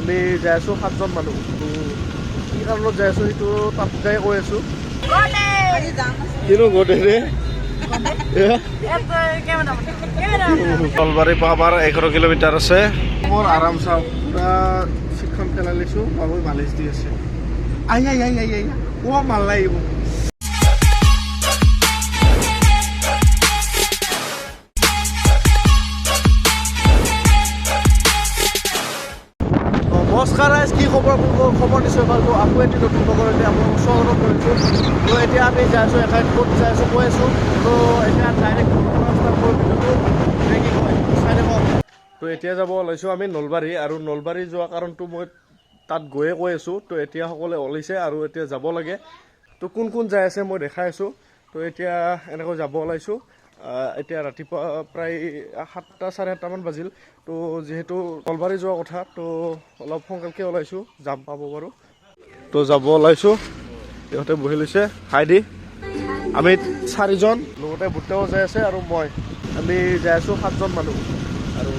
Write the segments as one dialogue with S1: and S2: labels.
S1: আমি যাই আছোঁ 7জন মানুহ। তো কি কাৰণত যাই আছোঁ সেইটো তাত যাই কৈ আছোঁ। কিনো গোটেই নলবাৰী পৰা আমাৰ 11 কিলোমিটাৰ আছে। মোৰ আৰাম চাওঁ পুৰা চিটখন পেলাই লৈছোঁ, বাবুই মালিচ দি আছে। আই ভাল লাগিব। নমস্কাৰ ৰাইজ, কি খবৰ? খবৰ নিশ্চয় ভালটো আকৌ এটি নতুন খবৰতে আপোনালোকক স্বাগতম কৰিছোঁ। তো এতিয়া আমি যাই আছোঁ এঠাইত, ক'ত যাই আছোঁ কৈ আছোঁ। তো এতিয়া ডাইৰেক্ট ৰাস্তাৰ পৰা ভিডিঅ'টো কি কয় চাই থাকক। তো এতিয়া যাব ওলাইছোঁ আমি নলবাৰী, আৰু নলবাৰী যোৱা কাৰণটো মই তাত গৈয়ে কৈ আছোঁ। তো এতিয়া সকলোৱে ওলাইছে আৰু এতিয়া যাব লাগে। তো কোন কোন যাই আছে মই দেখাই আছোঁ। তো এতিয়া এনেকৈ যাব ওলাইছোঁ। এতিয়া ৰাতিপুৱা প্ৰায় 7টা চাৰে 7টামান বাজিল। তো যিহেতু নলবাৰী যোৱা কথা, তো অলপ সোনকালকৈ ওলাইছোঁ, যাম পাব বাৰু। তো যাব ওলাইছোঁ, সিহঁতে বহি লৈছে হাই দি। আমি 4জন লগতে ভুট্টাও যাই আছে আৰু আমি যাই আছোঁ 7জন মানুহ। আৰু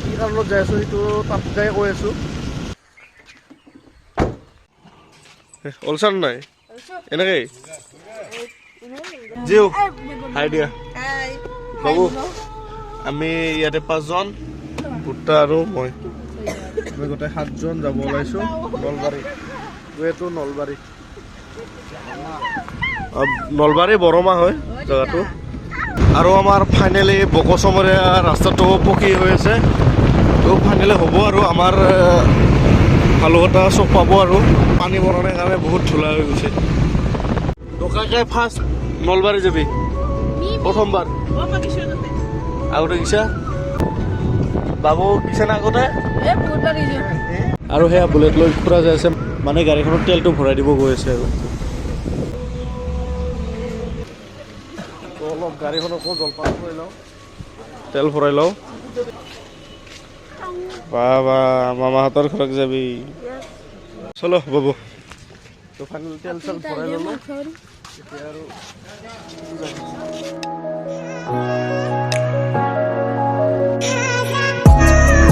S1: কি কাৰণত যাই আছোঁ সেইটো তাত যাই কৈ আছোঁ। ওলচান নাই এনেকেই জিও হাই দিয়া বাবু। আমি ইয়াতে 5জন, ভুট্টা আৰু মই, আমি গোটেই 7জন যাব ওলাইছোঁ নলবাৰী। এইটো নলবাৰী বৰমা হয় জেগাটো। আৰু আমাৰ ফাইনেলি বকচমৰীয়া ৰাস্তাটো পকী হৈ আছে। তো ফাইনেলি হ'ব আৰু আমাৰ হালুকটা চব পাব আৰু পানী বৰণিৰ কাৰণে বহুত ধূলা হৈ গৈছে। ডকাইকে ফাৰ্ষ্ট নলবাৰী যাবি প্ৰথমবাৰ? আগতে গিছা বাবু গিছে না আগতে? আৰু সেয়া বুলেট লৈ ফুৰা যাই আছে, মানে গাড়ীখনত তেলটো ভৰাই দিব গৈ আছে। আৰু অলপ গাড়ীখনকো জলপান কৰি লওঁ, তেল ভৰাই লওঁ। বা মামাহঁতৰ ঘৰত যাবি? চলো বাবু। তো ফাইনেল তেল চেল ভৰাই ল'লোঁ এতিয়া।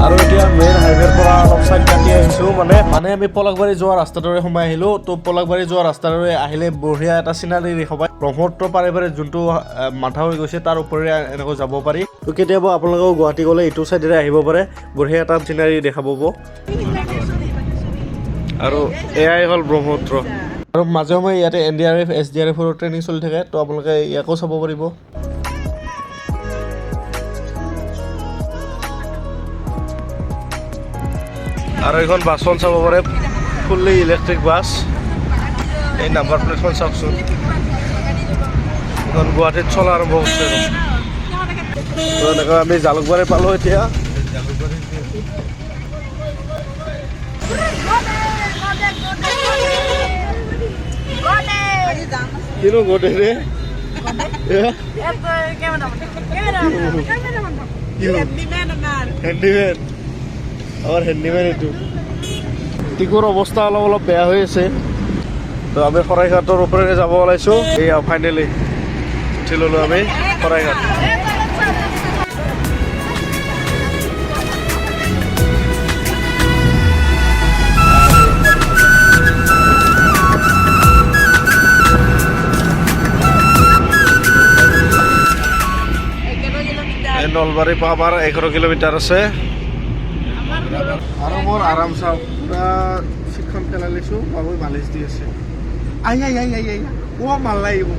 S1: আৰু এতিয়া মেইন হাইৱেৰ পৰা অলপ চাইড কাটি আহিছোঁ, মানে আমি পলাকবাৰী যোৱা ৰাস্তাটোৰে সোমাই আহিলোঁ। তো পলাকবাৰী যোৱা ৰাস্তাটোৰে আহিলে বঢ়িয়া এটা চিনাৰী দেখা পায়। ব্ৰহ্মপুত্ৰ পাৰে যোনটো মাথা হৈ গৈছে তাৰ ওপৰেৰে এনেকৈ যাব পাৰি। তো কেতিয়াবা আপোনালোকেও গুৱাহাটী গ'লে এইটো চাইডেৰে আহিব পাৰে, বঢ়িয়া এটা চিনাৰী দেখা পাব। আৰু এয়াই হ'ল ব্ৰহ্মপুত্ৰ। আৰু মাজে সময়ে ইয়াতে NDRF SDRFৰ ট্ৰেইনিং চলি থাকে, তো আপোনালোকে ইয়াকো চাব পাৰিব। আৰু এইখন বাছখন চাব পাৰে, ফুল্লি ইলেক্ট্ৰিক বাছ। এই নাম্বাৰ প্লেটখন চাওকচোন, এইখন গুৱাহাটীত চলা আৰম্ভ হৈছে। তো এনেকৈ আমি জালুকবাৰী পালোঁ এতিয়া। কিনো গোটেই হেণ্ডিমেন, আমাৰ হেণ্ডিমেন এইটো। টিকুৰ অৱস্থা অলপ বেয়া হৈ আছে। তো আমি শৰাইঘাটৰ ওপৰেৰে যাব ওলাইছোঁ। এয়া ফাইনেলি উঠি ল'লোঁ আমি শৰাইঘাট। নলবাৰীৰ পৰা আমাৰ 11 কিলোমিটাৰ আছে। আৰু মোৰ আৰাম চাওঁ পুৰা চিটখন পেলাই লৈছোঁ, বাবুই মালিচ দি আছে। আই ভাল লাগিব।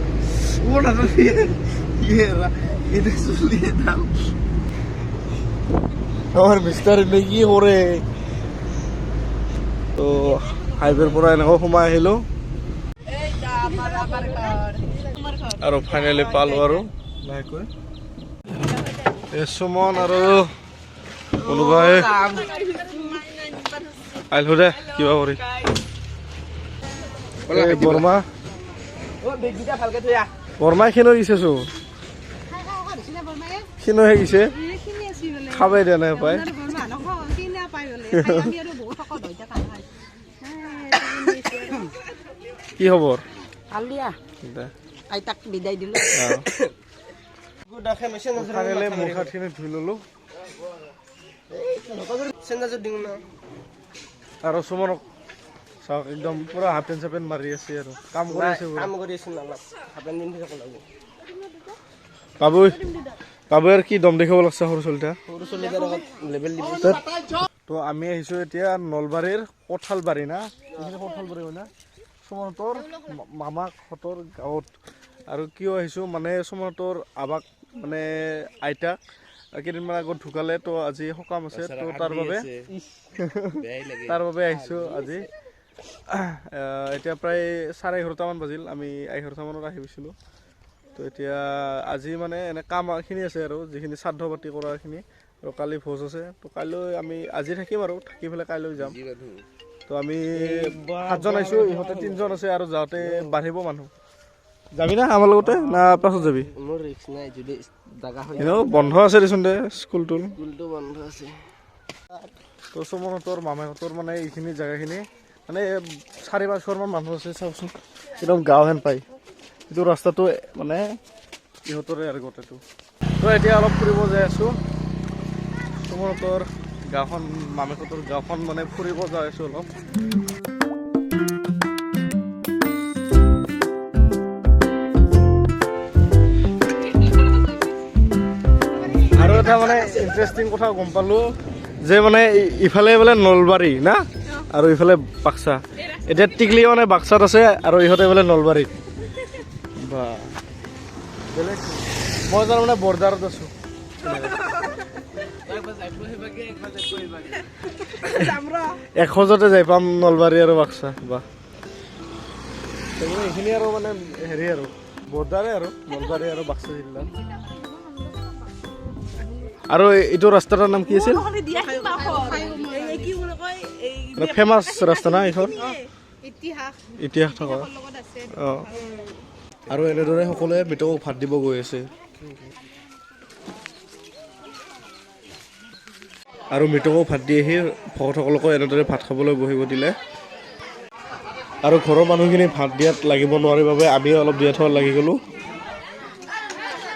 S1: আমাৰ মিষ্টাৰ এনে কি কৰে? তো হাইৱেৰ পৰা এনেকৈ সোমাই আহিলোঁ আৰু ফাইনেলি পালোঁ আৰু লাহেকৈ। সুমন আৰু কোনোবাই আহিলোঁ দে কিবা কৰি। বৰমাই খিনো দিছে চোন, খিনোহে দিছে, খাবাই দিয়া নাই পাই। কি খবৰ?
S2: আইতাক বিদায় দিলো।
S1: মুখ হাতখিনি ধুই ললোঁ। আৰু সুমনক চাওক একদম পুৰা হাফ পেণ্ট চাপেণ্ট মাৰি আছে আৰু কাম কৰি আছে
S2: কাম কৰি আছো না অলপ হাপেন পিন্ধি যাব লাগিব
S1: বাবুৰ কি দম দেখাব লাগছে সৰু চলিটা
S2: সৰু চলিদাৰ লগত লেভেল দিব
S1: তো আমি আহিছোঁ এতিয়া নলবাৰীৰ কঁঠালবাৰী না এইখিনি কঁঠালবাৰী হয় না সুমনহঁতৰ মামাকহঁতৰ গাঁৱত আৰু কিয় আহিছোঁ মানে সুমনহঁতৰ আবাক মানে আইতাক কেইদিনমান আগত ঢুকালে তো আজি সকাম আছে তো তাৰ বাবে আহিছোঁ আজি এতিয়া প্ৰায় 11:30মান বাজিল আমি 11টামানত আহি গৈছিলোঁ তো এতিয়া আজি মানে এনে কামখিনি আছে আৰু যিখিনি শ্ৰাদ্ধ পাতি কৰাখিনি আৰু কালি ভোজ আছে তো কাইলৈ আমি আজি থাকিম আৰু থাকি পেলাই কাইলৈ যাম তো আমি 7জন আহিছোঁ ইহঁতে 3জন আছে আৰু যাওঁতে বাঢ়িব মানুহ যাবি না আমাৰ লগতে না পাছত যাবি
S2: মোৰ ৰিক্স নাই যদি জাগা হয়
S1: বন্ধ আছে দেচোন দে স্কুলটো
S2: বন্ধ আছে
S1: তো সুমনহঁতৰ মামাহঁতৰ মানে এইখিনি জেগাখিনি মানে 4-5 ঘৰমান মানুহ আছে চাওকচোন একদম গাঁও হেন পায় এইটো ৰাস্তাটো মানে ইহঁতৰে আৰু গোটেইটো তো এতিয়া অলপ ফুৰিব যাই আছোঁ সুমনহঁতৰ গাঁওখন মামাহঁতৰ গাঁওখন মানে ফুৰিব যাই আছোঁ অলপ আৰু এটা মানে ইণ্টাৰেষ্টিং কথা গম পালোঁ যে মানে ইফালে বোলে নলবাৰী না আৰু ইফালে বাক্সা এতিয়া টিকলি মানে বাক্সাত আছে আৰু ইহঁতে বোলে নলবাৰীত বা বেলেগ মই তাৰমানে বৰ্ডাৰত আছোঁ এখোজতে যাই পাম নলবাৰী আৰু বাক্সা বা এইখিনি আৰু মানে হেৰি আৰু বৰ্ডাৰে আৰু নলবাৰী আৰু বাক্সা জিলা আৰু এইটো ৰাস্তাটাৰ নাম কি আছিল ফেমাছ ৰাস্তা না এইখন ইতিহাস থকা অঁ আৰু এনেদৰে সকলোৱে মৃতকক ভাত দিব গৈ আছে আৰু মৃতকক ভাত দি আহি ভকতসকলকো এনেদৰে ভাত খাবলৈ বহিব দিলে আৰু ঘৰৰ মানুহখিনি ভাত দিয়াত লাগিব নোৱাৰে বাবে আমি অলপ দিয়াত লাগি গ'লোঁ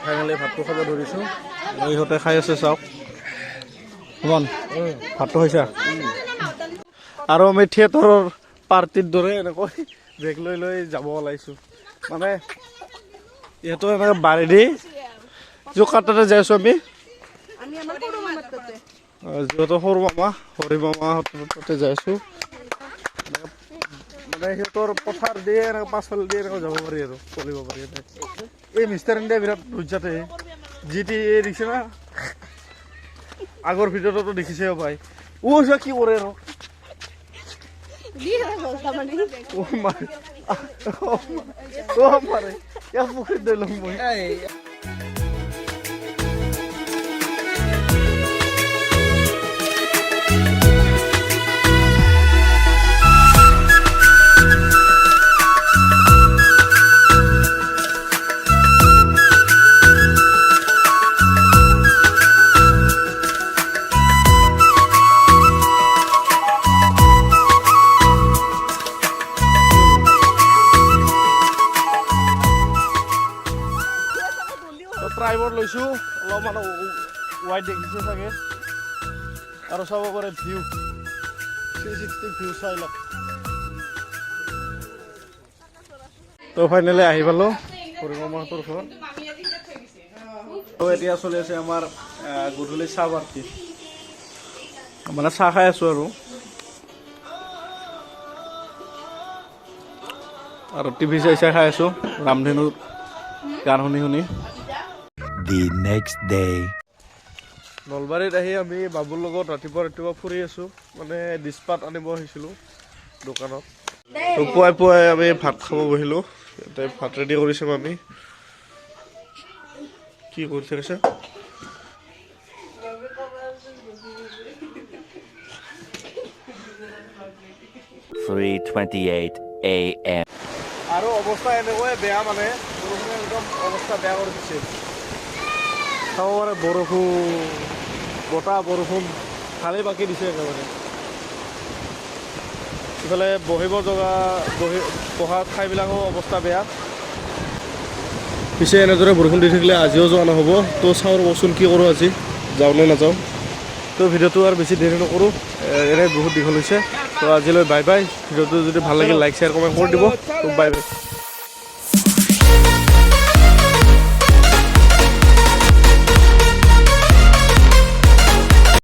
S1: ফাইনেলি ভাতটো খাব ধৰিছোঁ ইহঁতে খাই আছে চাওক সুমন ভাতটো খাইছা আৰু আমি থিয়েটাৰৰ পাৰ্টিৰ দৰে এনেকৈ বেগ লৈ লৈ যাব ওলাইছোঁ মানে ইহঁতো এনেকৈ বাৰী দি জোকাৰ তাতে যাই আছোঁ আমি যিহেতু সৰু মামা হৰি মামাহঁতৰ তাতে যাই আছোঁ মানে সিহঁতৰ পথাৰ দিয়ে এনেকৈ পাছফালে দিয়ে এনেকৈ যাব পাৰি আৰু চলিব পাৰি এই মিষ্টাৰ ইণ্ডিয়া বিৰাট বুজাতে জিটি দেখিছে না আগৰ ভিডিঅ'টো দেখিছে পাই কি কৰে আৰু মাৰে ইয়াৰ পুখুৰীত লৈ ল'ম মই ট্ৰাইবত লৈছোঁ অলপমান ৱাইড দেখিছে চাগে আৰু চাব পাৰে ভিউ 360 ভিউ চাই লওক তো ফাইনেলি আহি পালোঁ হৰি মামাহঁতৰ ঘৰত তো এতিয়া চলি আছে আমাৰ গধূলি চাহ পাৰ্টি মানে চাহ খাই আছোঁ আৰু টিভি চাই খাই আছোঁ ৰামধেনুৰ গান শুনি
S3: The next day.
S1: নলবাৰীত আহি আমি বাবুৰ লগত ৰাতিপুৱা ফুৰি আছোঁ মানে ডিছপাত আনিব আহিছিলোঁ দোকানত তো পুৱাই আমি ভাত খাব বহিলোঁ ইয়াতে ভাত ৰেডি কৰিছোঁ আমি কি কৰি থাকিছে
S3: 3:28 a.m.
S1: আৰু অৱস্থা এনেকুৱাই বেয়া মানে বৰষুণে একদম অৱস্থা বেয়া কৰি দিছে চাব পাৰে বৰষুণ বতাহ বৰষুণ ভালেই বাকী দিছে একেবাৰে ইফালে বহিব জগা বহা ঠাইবিলাকো অৱস্থা বেয়া পিছে এনেদৰে বৰষুণ দি থাকিলে আজিও যোৱা নহ'ব তো চাওঁ ৰ'বচোন কি কৰোঁ আজি যাওঁ নে নাযাওঁ তো ভিডিঅ'টো আৰু বেছি দেৰি নকৰোঁ এনে বহুত দীঘল হৈছে তো আজিলৈ বাই বাই ভিডিঅ'টো যদি ভাল লাগিল লাইক শ্বেয়াৰ কমেণ্ট কৰি দিব তো বাই বাই